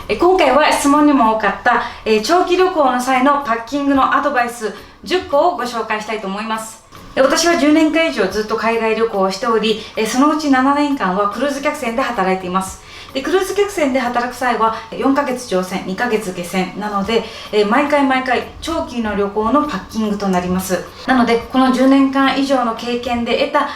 今回は質問にも多かった、長期旅行の際のパッキングのアドバイス10個をご紹介したいと思います。私は10年間以上ずっと海外旅行をしており、そのうち7年間はクルーズ客船で働いています。でクルーズ客船で働く際は4ヶ月乗船、2ヶ月下船なので、毎回長期の旅行のパッキングとなります。なのでこの10年間以上の経験で得た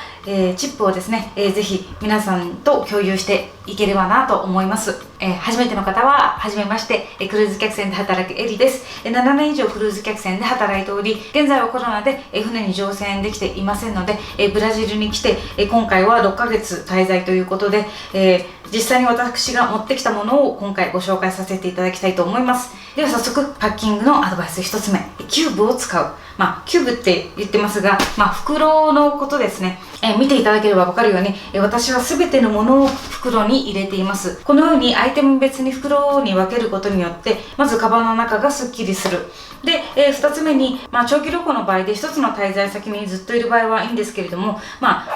チップをですね、ぜひ皆さんと共有していければなと思います。初めての方は初めまして、クルーズ客船で働くエリです。7年以上クルーズ客船で働いており、現在はコロナで船に乗船できていませんので、ブラジルに来て今回は6ヶ月滞在ということで、実際に私が持ってきたものを今回ご紹介させていただきたいと思います。では早速パッキングのアドバイス1つ目、キューブを使う。キューブって言ってますが、袋のことですね。見ていただければ分かるように、私は全てのものを袋に入れています。このようにアイテム別に袋に分けることによって、まずカバンの中がすっきりする。で、2つ目に、長期旅行の場合で1つの滞在先にずっといる場合はいいんですけれども、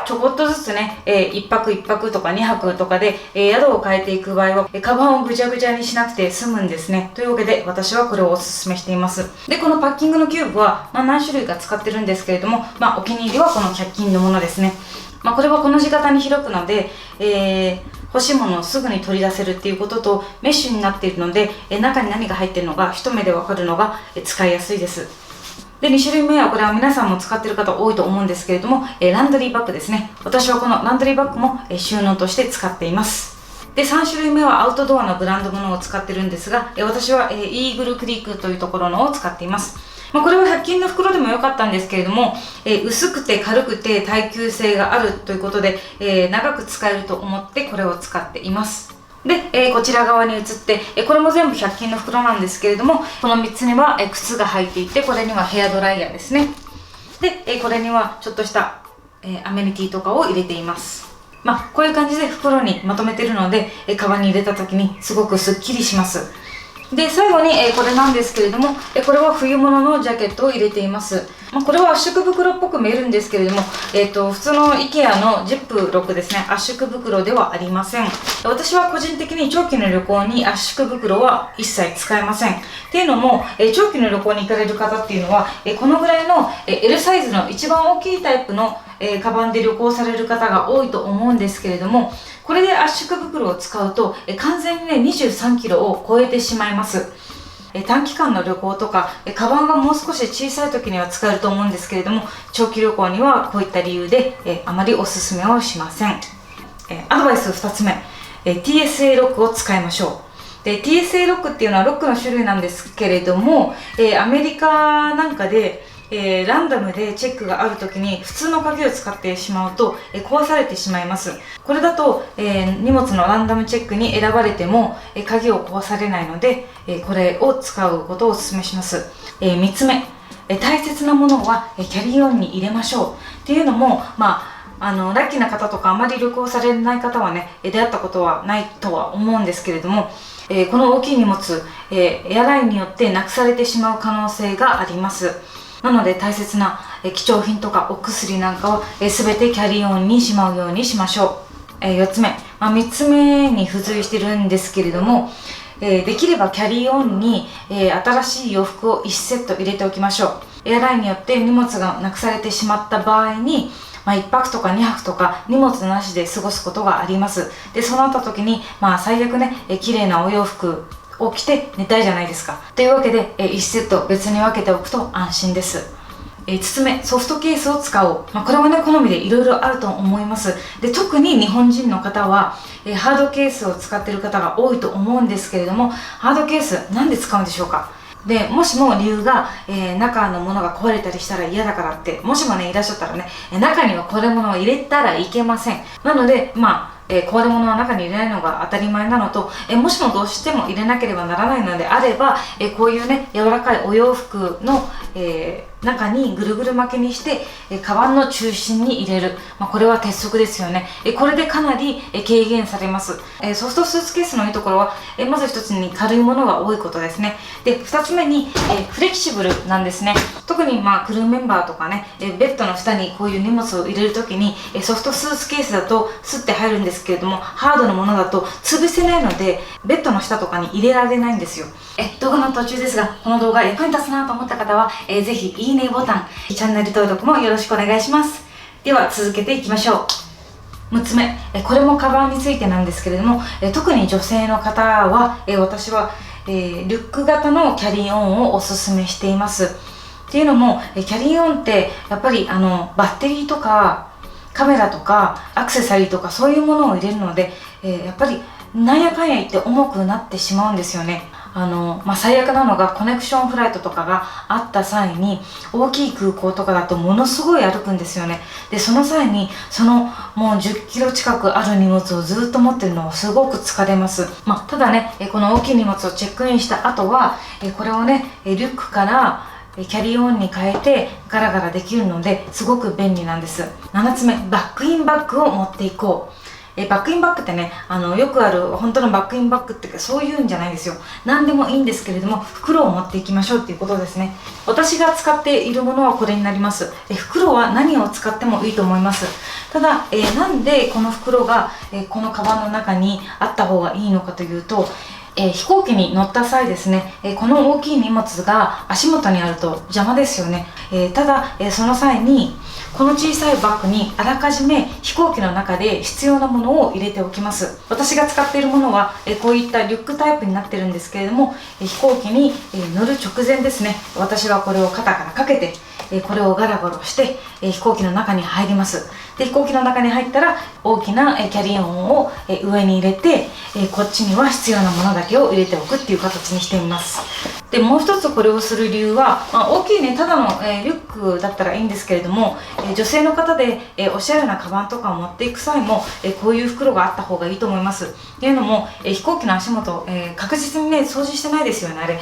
ちょこっとずつね、1泊1泊とか2泊とかで、宿を変えていく場合は、カバンをぐちゃぐちゃにしなくて済むんですね。というわけで私はこれをおすすめしています。で、このパッキングのキューブは、何種類か使ってるんですけれども、お気に入りはこの100均のものですね。これはこの字型に開くので、欲しいものをすぐに取り出せるっていうことと、メッシュになっているので、中に何が入っているのが一目でわかるのが使いやすいです。で、2種類目は、これは皆さんも使っている方多いと思うんですけれども、ランドリーバッグですね。私はこのランドリーバッグも収納として使っています。で、3種類目はアウトドアのブランドものを使ってるんですが、私はイーグルクリークというところのを使っています。これは100均の袋でも良かったんですけれども、薄くて軽くて耐久性があるということで、長く使えると思ってこれを使っています。で、こちら側に移って、これも全部100均の袋なんですけれども、この3つには、靴が入っていて、これにはヘアドライヤーですね。で、これにはちょっとした、アメニティとかを入れています。こういう感じで袋にまとめてるので、カバンに入れた時にすごくすっきりします。で、最後に、これなんですけれども、これは冬物のジャケットを入れています。これは圧縮袋っぽく見えるんですけれども、普通の IKEA のジップロックですね、圧縮袋ではありません。私は個人的に長期の旅行に圧縮袋は一切使えません。っていうのも、長期の旅行に行かれる方っていうのは、このぐらいの L サイズの一番大きいタイプのカバンで旅行される方が多いと思うんですけれども、これで圧縮袋を使うと完全にね23キロを超えてしまいます。短期間の旅行とかカバンがもう少し小さい時には使えると思うんですけれども、長期旅行にはこういった理由であまりおすすめをしません。アドバイス2つ目、TSA ロックを使いましょう。で TSA ロックっていうのはロックの種類なんですけれども、アメリカなんかでランダムでチェックがあるときに普通の鍵を使ってしまうと壊されてしまいます。これだと荷物のランダムチェックに選ばれても鍵を壊されないので、これを使うことをお勧めします。3つ目、大切なものはキャリーオンに入れましょう。っていうのも、ラッキーな方とかあまり旅行されない方はね出会ったことはないとは思うんですけれども、この大きい荷物、エアラインによってなくされてしまう可能性があります。なので大切な貴重品とかお薬なんかは全てキャリーオンにしまうようにしましょう。4つ目、3つ目に付随してるんですけれども、できればキャリーオンに新しい洋服を1セット入れておきましょう。エアラインによって荷物がなくされてしまった場合に、1泊とか2泊とか荷物なしで過ごすことがあります。で、そうなった時に最悪ね綺麗なお洋服を着て寝たいじゃないですか。というわけで1セット別に分けておくと安心です。5つ目、ソフトケースを使おう。これはね好みでいろいろあると思います。で、特に日本人の方はハードケースを使っている方が多いと思うんですけれども、ハードケースなんで使うんでしょうか。で、もしも理由が、中のものが壊れたりしたら嫌だからって、もしもねいらっしゃったらね、中には壊れ物を入れたらいけません。なので壊れ物の中に入れないのが当たり前なのと、もしもどうしても入れなければならないのであれば、こういうね柔らかいお洋服の、中にぐるぐる巻きにして、カバンの中心に入れる。これは鉄則ですよね。これでかなり軽減されます。ソフトスーツケースのいいところは、まず一つに軽いものが多いことですね。で、二つ目に、フレキシブルなんですね。特にクルーメンバーとかね、ベッドの下にこういう荷物を入れるときに、ソフトスーツケースだとスッて入るんですけれども、ハードのものだと潰せないので、ベッドの下とかに入れられないんですよ。動画の途中ですが、この動画役に立つなと思った方は、ぜひいいねボタン、チャンネル登録もよろしくお願いします。では続けていきましょう。6つ目、これもカバンについてなんですけれども、特に女性の方は、私は、リュック型のキャリーオンをおすすめしています。っていうのも、キャリーオンってやっぱりバッテリーとかカメラとかアクセサリーとかそういうものを入れるので、やっぱりなんやかんや言って重くなってしまうんですよね。最悪なのがコネクションフライトとかがあった際に、大きい空港とかだとものすごい歩くんですよね。で、その際にもう10キロ近くある荷物をずっと持ってるのはすごく疲れます。ただね、この大きい荷物をチェックインした後は、これをね、リュックからキャリーオンに変えてガラガラできるのですごく便利なんです。7つ目、バックインバッグを持っていこう。バックインバッグってね、よくある本当のバックインバッグっていうか、そういうんじゃないんですよ。何でもいいんですけれども、袋を持っていきましょうっていうことですね。私が使っているものはこれになります。袋は何を使ってもいいと思います。ただ、なんでこの袋が、このカバンの中にあった方がいいのかというと、飛行機に乗った際ですね、この大きい荷物が足元にあると邪魔ですよね。ただ、その際にこの小さいバッグにあらかじめ飛行機の中で必要なものを入れておきます。私が使っているものはこういったリュックタイプになってるんですけれども、飛行機に乗る直前ですね、私はこれを肩からかけてこれをガラガラして飛行機の中に入ります。で、飛行機の中に入ったら大きなキャリーオンを上に入れて、こっちには必要なものだけを入れておくっていう形にしてみます。で、もう一つこれをする理由は、大きいね、ただのリュックだったらいいんですけれども、女性の方でおしゃれなカバンとかを持っていく際もこういう袋があった方がいいと思います。っていうのも、飛行機の足元確実にね、掃除してないですよね、あれ。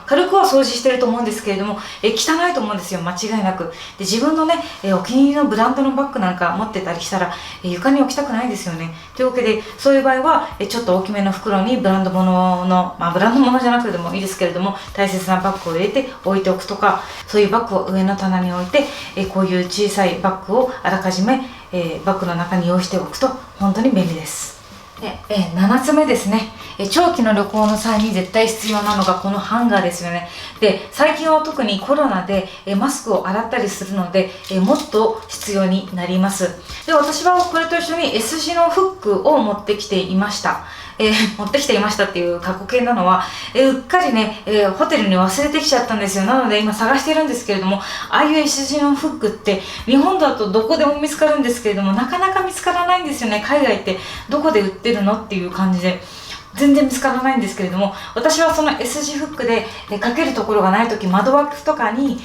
軽くは掃除してると思うんですけれども、汚いと思うんですよ、間違いなく。で、自分のね、お気に入りのブランドのバッグなんか持ってたりしたら、床に置きたくないですよね。というわけで、そういう場合はちょっと大きめの袋にブランド物の、ブランド物じゃなくてもいいですけれども、大切なバッグを入れて置いておくとか、そういうバッグを上の棚に置いて、こういう小さいバッグをあらかじめ、バッグの中に用意しておくと本当に便利です。7つ目ですね。長期の旅行の際に絶対必要なのがこのハンガーですよね。で、最近は特にコロナでマスクを洗ったりするのでもっと必要になります。で、私はこれと一緒に S 字のフックを持ってきていました。持ってきていましたっていう過去形なのは、うっかりね、ホテルに忘れてきちゃったんですよ。なので今探してるんですけれども、ああいう S 字のフックって日本だとどこでも見つかるんですけれども、なかなか見つからないんですよね。海外ってどこで売ってるのっていう感じで。全然見つからないんですけれども、私はその S 字フックでかけるところがないとき、窓枠とかに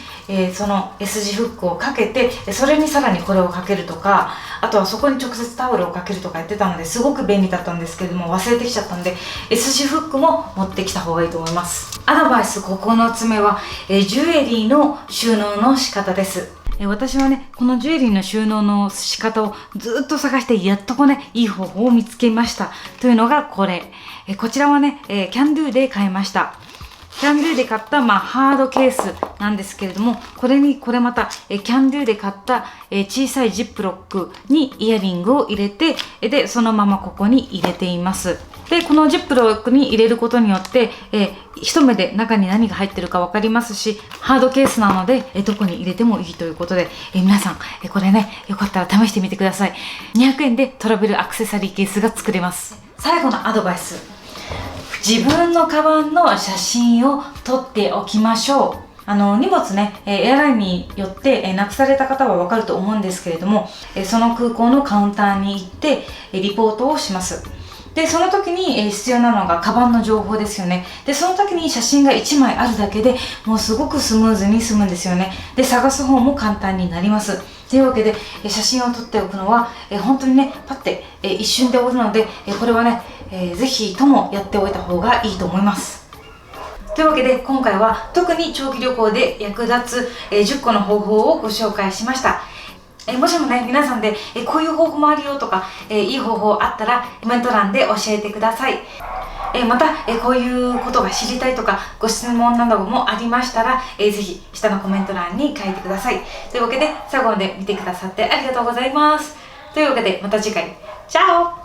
その S 字フックをかけて、それにさらにこれをかけるとか、あとはそこに直接タオルをかけるとかやってたので、すごく便利だったんですけれども、忘れてきちゃったんで S 字フックも持ってきた方がいいと思います。アドバイス9つ目はジュエリーの収納の仕方です。私はね、このジュエリーの収納の仕方をずっと探して、やっといい方法を見つけました。というのがこれ。こちらはね、キャンドゥで買いました。キャンドゥで買った、ハードケースなんですけれども、これまた、キャンドゥで買った、小さいジップロックにイヤリングを入れて、で、そのままここに入れています。で、このジップロックに入れることによって、一目で中に何が入ってるか分かりますし、ハードケースなので、どこに入れてもいいということで、皆さん、これね、よかったら試してみてください。200円でトラベルアクセサリーケースが作れます。最後のアドバイス。自分のカバンの写真を撮っておきましょう。荷物ね、エアラインによって、なくされた方はわかると思うんですけれども、その空港のカウンターに行って、リポートをします。で、その時に必要なのがカバンの情報ですよね。で、その時に写真が1枚あるだけでもうすごくスムーズに済むんですよね。で、探す方も簡単になります。というわけで、写真を撮っておくのは本当にね、パッて一瞬で終わるので、これはね、ぜひともやっておいた方がいいと思います。というわけで今回は特に長期旅行で役立つ10個の方法をご紹介しました。もしもね、皆さんでこういう方法もあるよとかいい方法あったらコメント欄で教えてください。またこういうことが知りたいとかご質問などもありましたらぜひ下のコメント欄に書いてください。というわけで最後まで見てくださってありがとうございます。というわけでまた次回。チャオ。